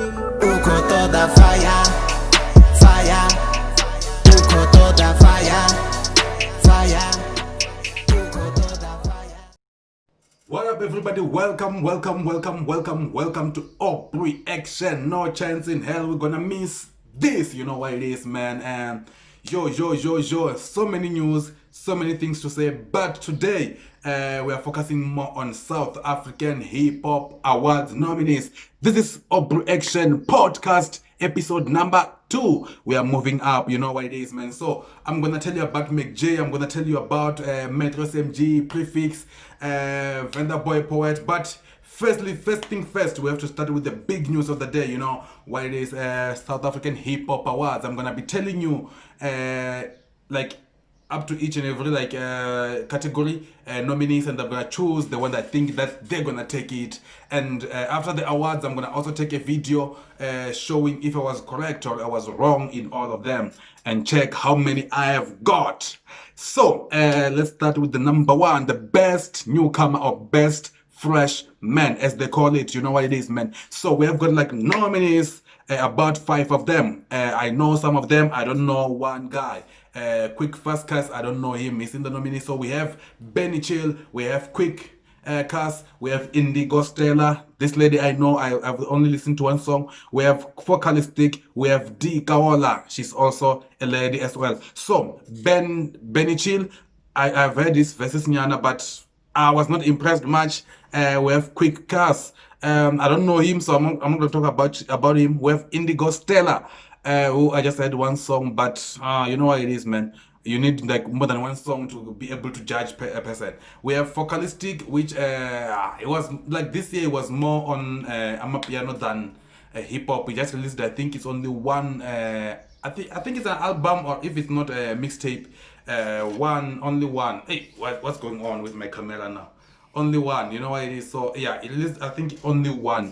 Uko toda fire, fire. Uko toda fire, fire. Uko toda fire. What up, everybody? Welcome to Aubreaction. No chance in hell we're gonna miss this. You know what it is, man. And yo. So many news, so many things to say. But today, we are focusing more on South African Hip Hop Awards nominees. This is Aubreaction podcast episode number 2. We are moving up, you know what it is, man. So I'm gonna tell you about McJ, I'm gonna tell you about Metro SMG, PRIFIX, VENཌA Boy Poet. But first thing first, we have to start with the big news of the day, you know what it is. South African Hip Hop Awards. I'm gonna be telling you like up to each and every category nominees, and I'm gonna choose the one that I think that they're gonna take it. And after the awards, I'm gonna also take a video showing if I was correct or I was wrong in all of them, and check how many I have got. So let's start with the number 1, the best newcomer or best freshman, as they call it. You know what it is, man. So we have got like nominees, about 5 of them. I know some of them, I don't know one guy. Quick Fast Cast, I don't know him, he's in the nominee. So we have Benny Chill, we have Quick Cast, we have Indigo Stella. This lady I know, I've only listened to one song. We have Focalistic, we have D Kaola, she's also a lady as well. So Benny Chill, I've heard his versus Nyana, but I was not impressed much. We have Quick Cast, I don't know him, so I'm not going to talk about him. We have Indigo Stella, who I just had one song, but you know what it is, man. You need like more than one song to be able to judge a person. We have Focalistic, which it was like this year it was more on Amapiano than hip hop. We just released, I think it's only one. I think it's an album, or if it's not a mixtape, only one. Hey, what's going on with my camera now? Only one, you know what it is. So yeah, it is, I think, only one.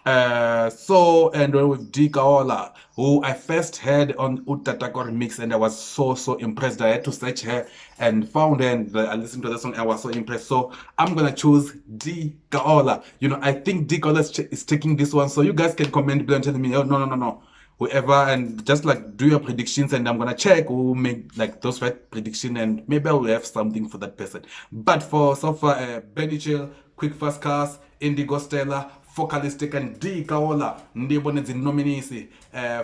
And with D Kaola, who I first heard on Utatako remix, and I was so impressed. I had to search her and found her, and I listened to the song. I was so impressed. So I'm gonna choose D Kaola. You know, I think D Kaola is taking this one. So you guys can comment below and tell me, oh no, whoever, and just like do your predictions, and I'm gonna check who make like those right prediction, and maybe I will have something for that person. But for so far, Benny Chill, Quick Fast Cast, Indigo Stella, Focalistic, and D Kaola ndibone the nominees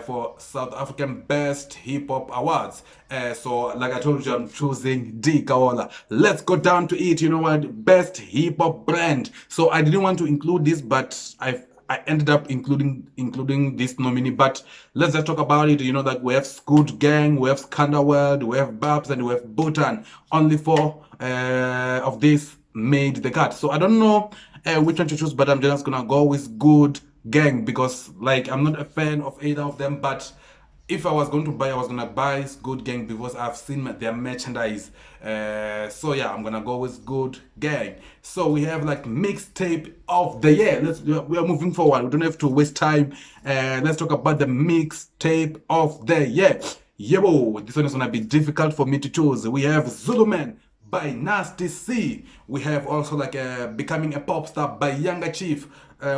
for South African Best Hip Hop Awards. So like I told you, I'm choosing D Kaola. Let's go down to it. You know what? Best Hip Hop Brand. So I didn't want to include this, but I ended up including this nominee. But let's just talk about it. You know that we have Scoot Gang, we have Scanderworld, we have Babs, and we have Bhutan. Only 4 of these made the cut. So I don't know which one to choose, but I'm just gonna go with Good Gang, because like I'm not a fan of either of them. But if I was going to buy, I was gonna buy Good Gang because I've seen their merchandise. So yeah, I'm gonna go with Good Gang. So we have like mixtape of the year. We are moving forward. We don't have to waste time. Let's talk about the mixtape of the year. Yo, this one is gonna be difficult for me to choose. We have Zulu Man by Nasty C. We have also like Becoming a Pop Star by Younger Chief.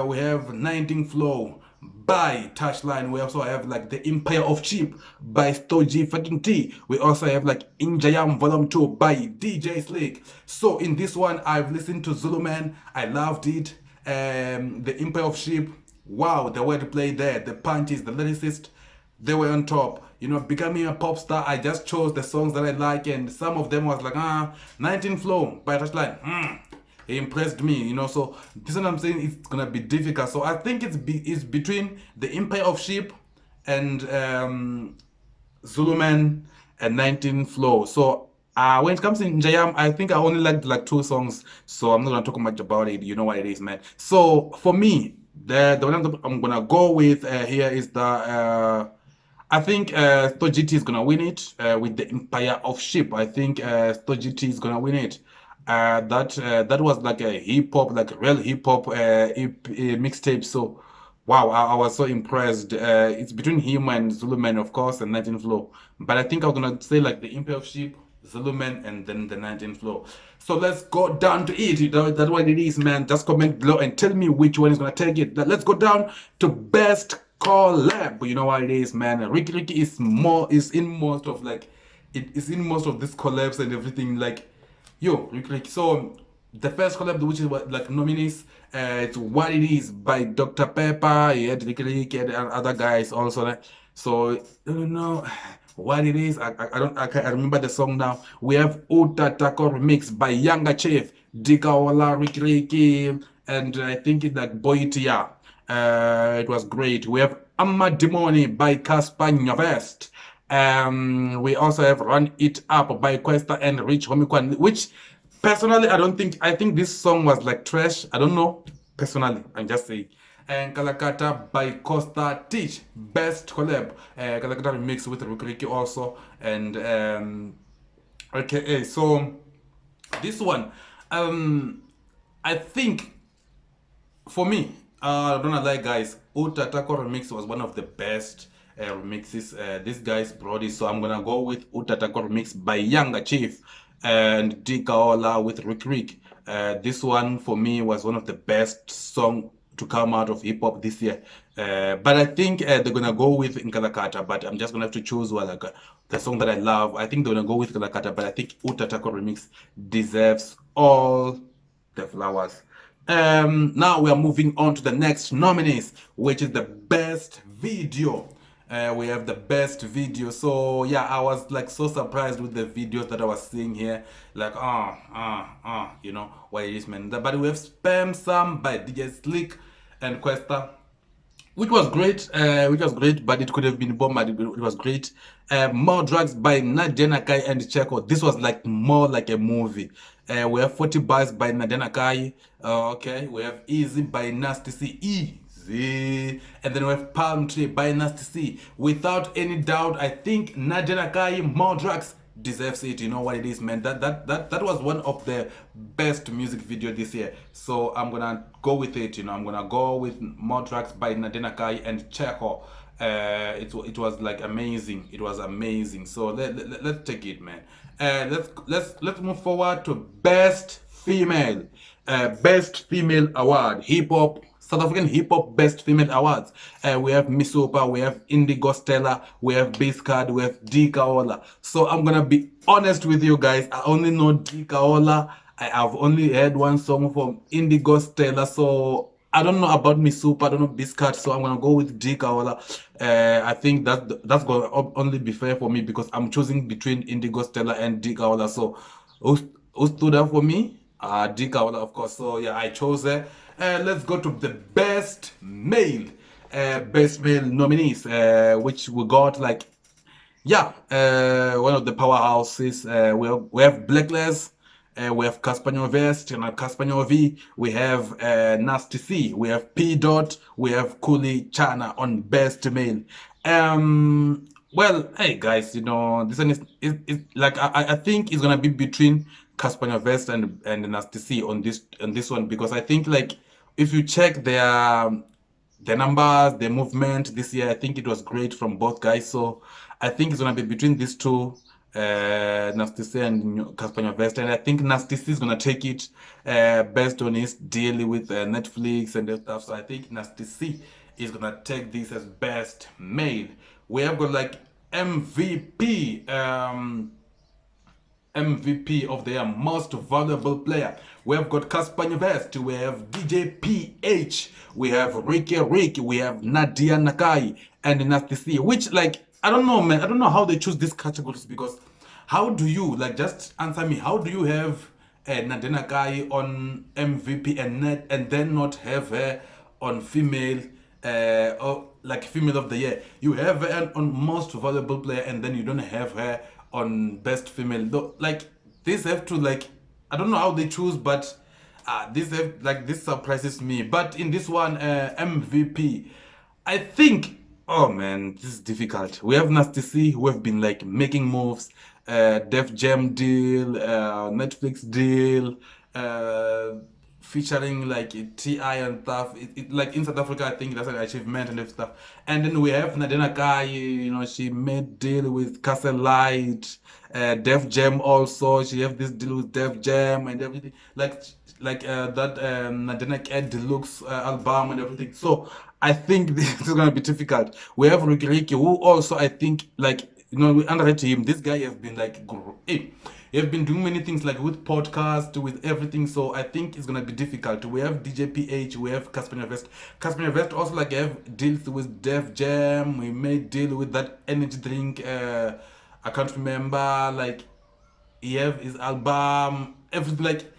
We have 19 Flow by Touchline. We also have like The Empire of Cheap by Stoji Fucking T. We also have like Injayam Volume 2 by DJ Slick. So in this one, I've listened to Zulu Man. I loved it. The Empire of Sheep, wow, the wordplay there, the punches, the lyricist, they were on top. You know, Becoming a Pop Star, I just chose the songs that I like, and some of them was like 19 Flow by Touchline, it impressed me, you know. So this is what I'm saying, it's gonna be difficult. So I think it's between The Empire of Sheep and Zulu Man and 19 Flow. So when it comes to Njayam, I think I only liked like 2 songs, so I'm not gonna talk much about it. You know what it is, man. So for me, the one I'm gonna go with here is the I think StoGT is gonna win it with The Empire of Sheep. I think StoGT is gonna win it. That was like a hip hop, like real hip hop mixtape. So wow, I was so impressed. It's between him and Zulu Man, of course, and 19 Flow. But I think I'm gonna say like The Empire of Sheep, Zuluman, and then the 19 floor. So let's go down to it. You know, that's what it is, man. Just comment below and tell me which one is gonna take it. Let's go down to best collab. You know what it is, man. Ricky is in most of like it is in most of these collabs and everything. Like, yo, Ricky. So the first collab, which is what, like nominees, it's What It Is by Dr. Pepper. He had Ricky and other guys also. So I don't know what it is. I can't remember the song now. We have Utatako remix by Younger Chief, Dikaola, Ricky, and I think it's like Boitia. It was great. We have Amadimoni by Casper Nyavest. We also have Run It Up by Questa and Rich Homikwan, which personally I think this song was like trash. I don't know. Personally, I'm just saying. And Kalakata by Costa Teach, best collab. Kalakata remix with Rukiriki also. And okay, so this one, I think for me, I don't know, like guys, Utatako remix was one of the best remixes. These guys brought it, so I'm gonna go with Utatako remix by Younger Chief and Dikaola with Rick. This one for me was one of the best song to come out of hip hop this year. But I think they're gonna go with Nkalakata, but I'm just gonna have to choose the song that I love. I think they're gonna go with Nkalakata, but I think Utatako remix deserves all the flowers. Now we are moving on to the next nominees, which is the best video. We have the best video. So yeah, I was like so surprised with the videos that I was seeing here. Like you know what it is, man. But we have Spam Some by DJ Slick and Questa, which was great, but it could have been bomb, but it was great. More Drugs by Nadia Nakai and Cheko. This was like more like a movie. We have 40 Bars by Nadia Nakai. Okay, we have Easy by Nasty C. Easy. And then we have Palm Tree by Nasty C. Without any doubt, I think Nadia Nakai, More Drugs deserves it. You know what it is, man. That was one of the best music video this year. So I'm gonna go with it. You know, I'm gonna go with More Tracks by Nadina Kai and Checo. It was like amazing. It was amazing. So let's take it, man. Let's move forward to best female award, hip hop. South African Hip Hop Best Female Awards. We have Misopa, we have Indigo Stella, we have Biscard, we have Dikaola. So I'm gonna be honest with you guys. I only know Dikaola. I have only heard one song from Indigo Stella. So I don't know about Misopa, I don't know Biscard. So I'm gonna go with Dikaola. I think that's gonna only be fair for me because I'm choosing between Indigo Stella and Dikaola. So who stood up for me? Dikaola, of course. So yeah, I chose her. Let's go to the best male nominees, which we got like, yeah, one of the powerhouses. We have Blackless, we have Caspanyo Vest, and Caspanyo V, we have Nasty C, we have P Dot, we have Kuli Chana on best male. Well, hey guys, you know, this one is like I think it's gonna be between Caspanyo Vest and Nasty C on this one, because I think like if you check their numbers, their movement this year, I think it was great from both guys. So I think it's gonna be between these two, Nasty C and Caspanyo Vest, and I think Nasty C is gonna take it based on his deal with Netflix and stuff. So I think Nasty C is gonna take this as best male. We have got like MVP. MVP of the year, most valuable player. We have got Casper Vest, we have DJ PH, we have Ricky, we have Nadia Nakai, and Nasty C, which like, I don't know, man. I don't know how they choose these categories, because how do you, like, just answer me, how do you have Nadia Nakai on MVP and then not have her on female, or like female of the year? You have her on most valuable player and then you don't have her on best female. Though, like, these have to, like, I don't know how they choose, but this surprises me. But in this one, MVP, I think, oh man, this is difficult. We have Nasty C, who have been like making moves, Def Jam deal, Netflix deal, featuring like TI and stuff. Like in South Africa, I think that's an achievement and stuff. And then we have Nadena Kai, you know, she made deal with Castle Light, Def Jam also. She have this deal with Def Jam and everything. Like that Nadena Kai Deluxe album and everything. So I think this is gonna be difficult. We have Ricky, who also I think like we underrate him. This guy has been like great. He have been doing many things like with podcast, with everything. So I think it's gonna be difficult. We have DJ PH, we have Casper Vest. Casper Vest also like have deals with Def Jam. We may deal with that energy drink. I can't remember. Like he have his album, everything like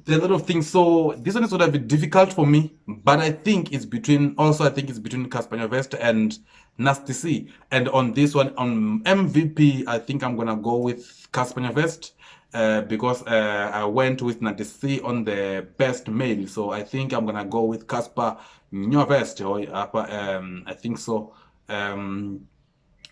there are a lot of things. So this one is gonna be difficult for me, but I think it's between. Also, I think it's between Casper Vest and Nasty C. And on this one, on MVP, I think I'm gonna go with Casper Vest because I went with Nasty C on the best male. So I think I'm gonna go with Casper Vest. I think so.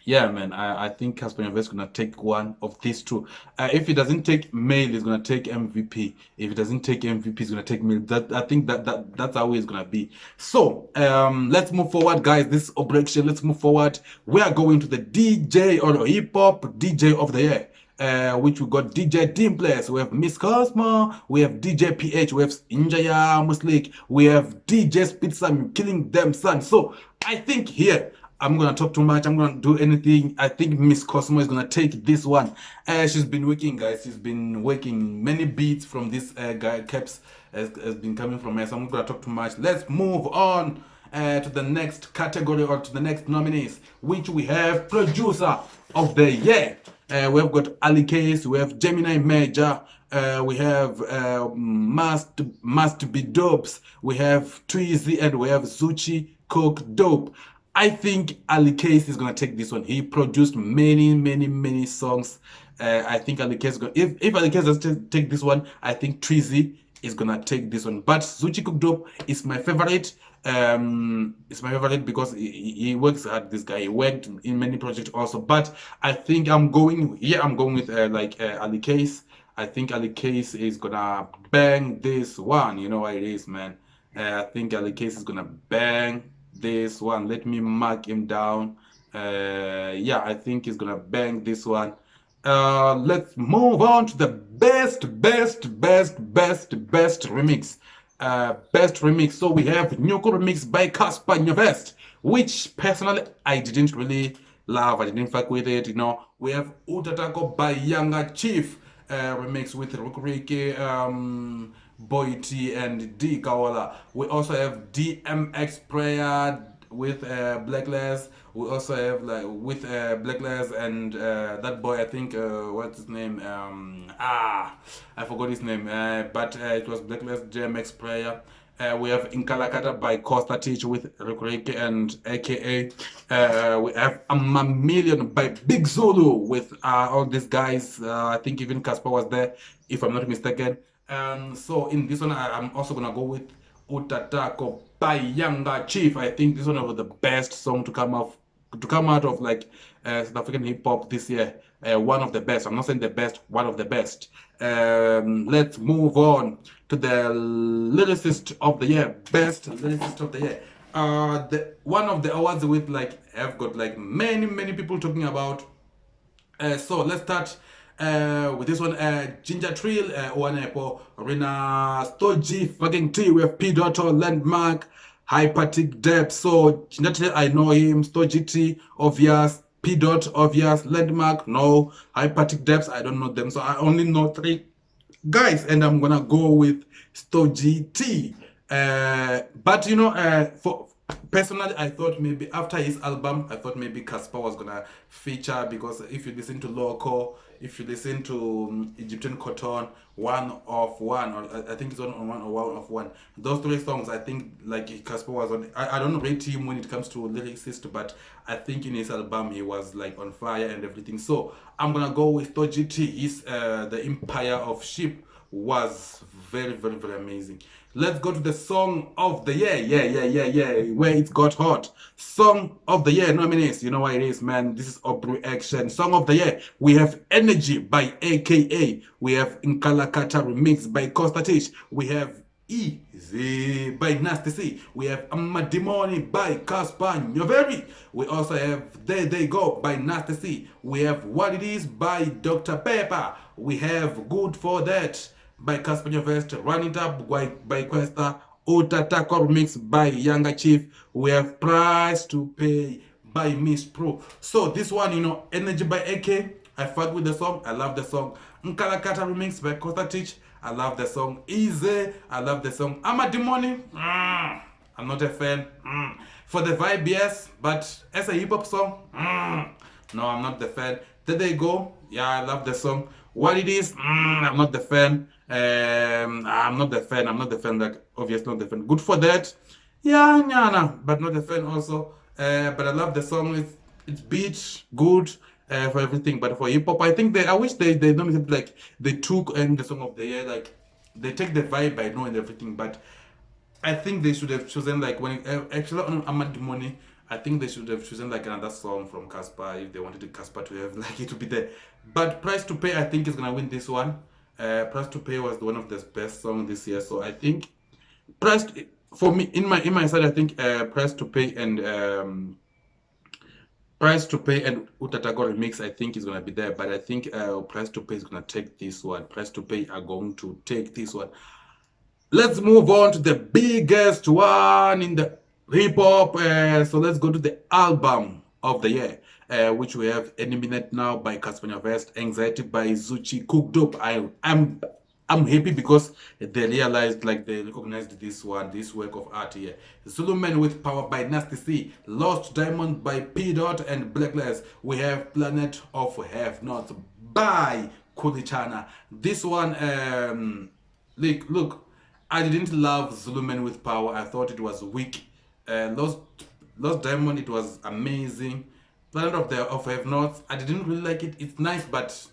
Yeah, man, I think Casper Nyovest is gonna take one of these two. If he doesn't take male, he's gonna take MVP. If he doesn't take MVP, he's gonna take male. That I think that's how it's gonna be. So let's move forward, guys. This is Aubreaction. Let's move forward. We are going to the DJ or hip hop DJ of the year. Which we got DJ Dimpless, we have Miss Cosmo, we have DJ PH, we have Injaya Muslik, we have DJ Spitsam killing them son. So I think here I'm gonna talk too much. I'm gonna do anything. I think Miss Cosmo is gonna take this one. She's been working, guys. She's been working many beats from this guy. Caps has been coming from her. So I'm not gonna talk too much. Let's move on to the next category or to the next nominees, which we have producer of the year. We have got Ali Case. We have Gemini Major. We have Must Be Dopes. We have Tweezy and we have ZOOCI Cook Dope. I think Ali Case is gonna take this one. He produced many songs. I think Ali Case is gonna, if Ali Case does take this one, I think Tweezy is gonna take this one. But ZOOCI Cook Dope is my favorite. It's my favorite because he works hard. This guy, he worked in many projects also. But I think I'm going with Ali Case. I think Ali Case is gonna bang this one. You know what it is, man. I think Ali Case is gonna bang this one. Let me mark him down. Yeah, I think he's gonna bang this one. Let's move on to the best remix. Best remix. So we have Newcomer remix by Casper Nyovest, which personally I didn't really love. I didn't fuck with it. We have Utatako by VEN낳Chief remix with Rukuriki, Boy T and D Kawala. We also have DMX Prayer with Blacklist. We also have with Blacklist and that boy, I think what's his name? I forgot his name. But it was Blacklist, DMX Prayer. We have Inkalakata by Costa Teach with Rukuriki and AKA. We have a Million by Big Zulu with all these guys. I think even Casper was there, if I'm not mistaken. So in this one, I'm also gonna go with Utatako by VENཌA Chief. I think this one was the best song to come out of like South African hip hop this year. One of the best. I'm not saying the best, one of the best. Let's move on to the Lyricist of the year. Best Lyricist of the year. One of the awards with have got many people talking about. So let's start with this one. Ginger Trill, Owanepo, Rina Stoji, fucking T. We have P. Dotto, Landmark, Hypertic Depth. So Ginger Trill, I know him. Stoji T, obvious. P. Dot, obvious. Landmark, no. Hypertic Depths, I don't know them. So I only know 3 guys, and I'm gonna go with Stoji T. But for personally, I thought maybe after his album, I thought maybe Casper was gonna feature, because if you listen to Loco, if you listen to Egyptian Cotton, One of One, or I think it's on One or One of One, those 3 songs, I think Casper was on. I don't rate him when it comes to Lyricist, but I think in his album he was on fire and everything. So I'm gonna go with Stoji T. His The Empire of Sheep was very amazing. Let's go to the song of the year. Yeah, where it got hot. Song of the year nominees. You know what it is, man. This is Aubreaction. Song of the year. We have Energy by AKA. We have Inkalakata remix by Costa Teach. We have Easy by Nasty C. We have Amadimoni by Caspar Nyoveri. We also have There They Go by Nasty C. We have What It Is by Dr. Pepper. We have Good For That by Caspar Nyoveri. Run It Up by Questa. Utatako Remix by Younger Chief. We have Price to Pay by Miss Pro. So this one, you know, Energy by AK. I fuck with the song. I love the song. Nkalakata Remix by Costa Teach. I love the song. Easy. I love the song. Amadimoni. I'm not a fan. For the vibe, yes, but as a hip hop song, no, I'm not the fan. There They Go. Yeah, I love the song. What It Is, I'm not the fan. I'm not the fan. I'm not the fan. Like, obviously not the fan. Good For That. Yeah, nah, but not the fan also. But I love the song. It's beat good. For everything, but for hip hop, I think I wish they don't like they took and the song of the year, like they take the vibe I know and everything, but I think they should have chosen like when actually on Ahmad Money, I think they should have chosen like another song from Caspar if they wanted the Caspar to have like it to be there. But Price to Pay, I think is gonna win this one. Price to Pay was one of the best songs this year, so I think for me in my side, I think Price to Pay and Price to Pay and Utatago Remix, I think is gonna be there, but I think Price to Pay is gonna take this one. Price to Pay are going to take this one. Let's move on to the biggest one in the hip hop. So let's go to the album of the year, which we have Any Minute Now by Caspar Vest, Anxiety by ZOOCI, Cooked Up. I'm happy because they realized, like they recognized this work of art here. Zulu Man with Power by Nasty C, Lost Diamond by P. Dot and Blacklist. We have Planet of Have Not by Kulichana. This one, look, I didn't love Zulu Man with Power. I thought it was weak. Lost Diamond, it was amazing. Planet of Have Not, I didn't really like it. It's nice, but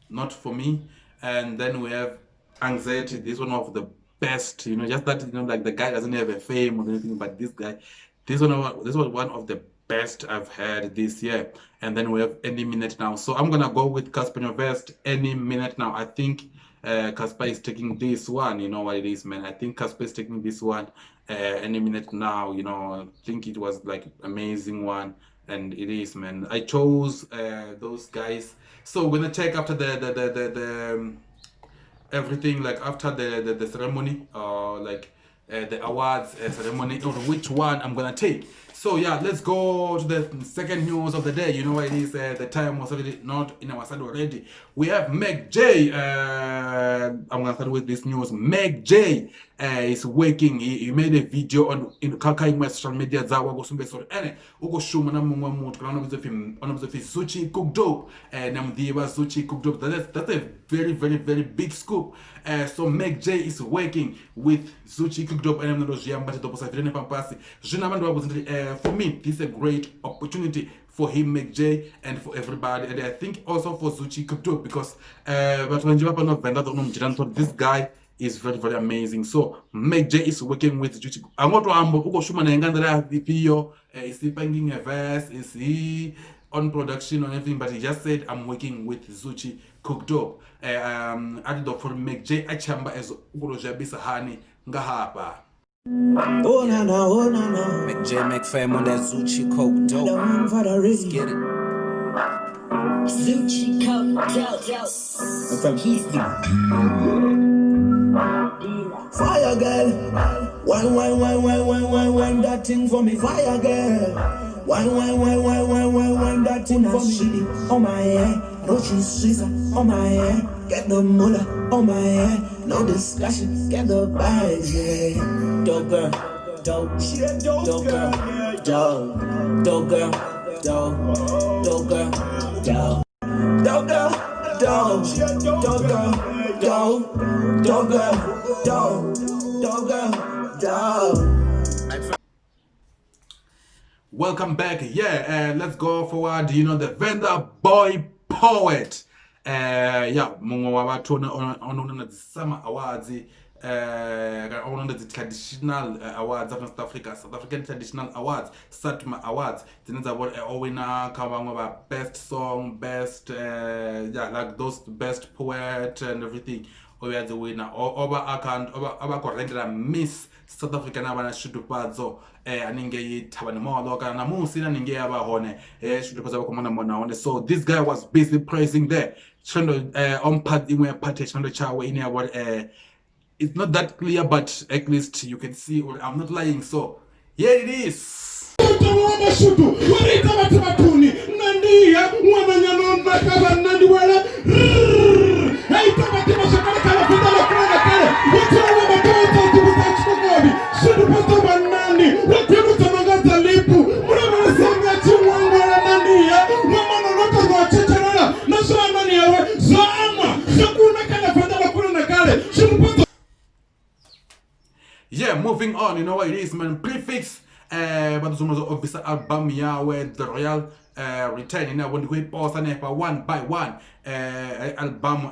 not for me. And then we have Anxiety. This one of the best, you know, just that, you know, like the guy doesn't have a fame or anything, but this was one of the best I've had this year. And then we have Any Minute Now. So I'm gonna go with Caspar Vest, Any Minute Now. I think Caspar is taking this one. You know what it is, man. I think Caspar is taking this one. Any Minute Now, you know, I think it was like amazing one. And it is, man. I chose those guys. So we're gonna check after the everything, like after the ceremony, or like the awards ceremony, or which one I'm gonna take. So yeah, let's go to the second news of the day. You know what it is, the time was already not in our side already. We have Meg J. I'm gonna start with this news. Meg J is working. He made a video on in Kakai social media zawa kusumbeso ene ukushuma na mumwe muntu kana onomzo fi ZOOCI Cooked Up namdiba ZOOCI Cooked Up. That's a very big scoop. So Meg J is working with ZOOCI Cooked Up and for me, this is a great opportunity for him, Meg J, and for everybody, and I think also for ZOOCI Cooked Up, because but when you have this guy is very amazing. So Meg J is working with ZOOCI. I'm going to uko shuma na ngandara VPO. Is he banging a verse? Is he on production or anything? But he just said I'm working with ZOOCI Cooked Up. Added for Meg J achamba as ukoja bisahani ngahapa. Oh na na. Make J make fame on that ZOOCI Cooked Up. Let's get it. ZOOCI Cooked Up. He's the Fire girl, wine that thing for me. Fire girl, wine that thing for me. On my hair, Rochi Suiza on my hair. Get the mullah on my hair. No discussion, get the bags, yeah. Dope girl, dope girl, dope girl, dope girl, dope girl, Welcome back. Yeah, let's go forward. You know, the VENཌA boy poet. Yeah, mungo wa watu on the summer awards, on the traditional awards of South Africa, South African traditional awards, SAHHA awards. Then the award winner come best song, best yeah, like those best poet and everything. oya the winner over account over correndera Miss South Africa na bana shudupadzo aninge yithabani molo kana namusi na ninge yaba hone shudupadzo bakomona mona hone. So this guy was busy praising there chondo on part imwe party chondo chawe ini about it's not that clear, but at least you can see I'm not lying. So here it is. Yeah, moving on, you know what it is, man. PRIFIX, but the officer album where the royal return, you know, when we pause and one by one album,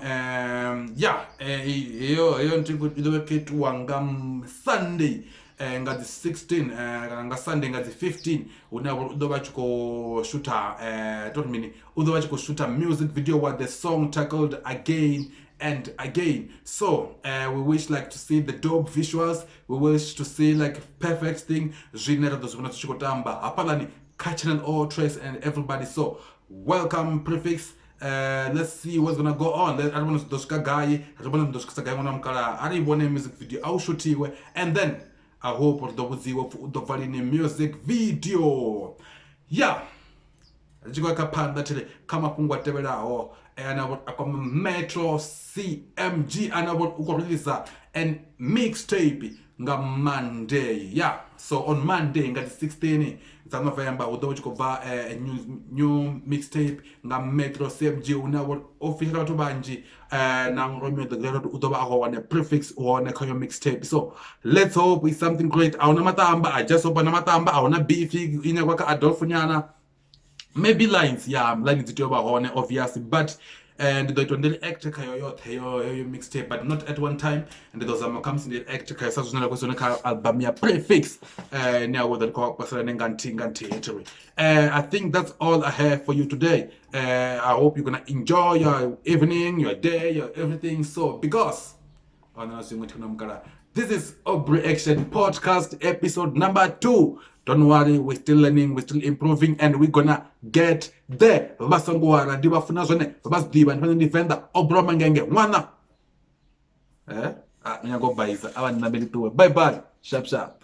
yeah, you to wangam Sunday. Nga the 16 nga Sunday nga the 15 udobachiko shooter don't mean udobachiko shooter music video with the song titled Again and Again. So we wish like to see the dope visuals, we wish to see like perfect thing genre those wanna chikotamba apalani cultural all trace and everybody. So welcome PRIFIX. Let's see what's gonna go on. I don't want to doska guy, I don't want to doska guy when I'm kala I want a music video I'll shoot you and then I hope the value music video. Yeah. Jiko kapanda tele kama kungwa tebela o and Metro CMG and about release and mixtape nga Monday. Yeah. So on Monday nga the 16th November udobachikova a new mixtape nga Metro CMG una official to banji na Romeo the Great udoba ho on a PRIFIX or on a kayo mixtape. So let's hope it's something great. Auna matamba I just hope na matamba auna beefy ina kwaka Adolfo nyana. Maybe lines, yeah, lines to over obviously, but and the don't act your mixtape, but not at one time. And those are comes in the act so album PRIFIX now with the territory. I think that's all I have for you today. I hope you're gonna enjoy your evening, your day, your everything. So because this is Aubreaction podcast episode number 2. Don't worry, we're still learning, we're still improving, and we're gonna get there. Babasangwara, diba funazone, babas diba, and defender, Obromangenge, wana. Go bye bye, sharp sharp.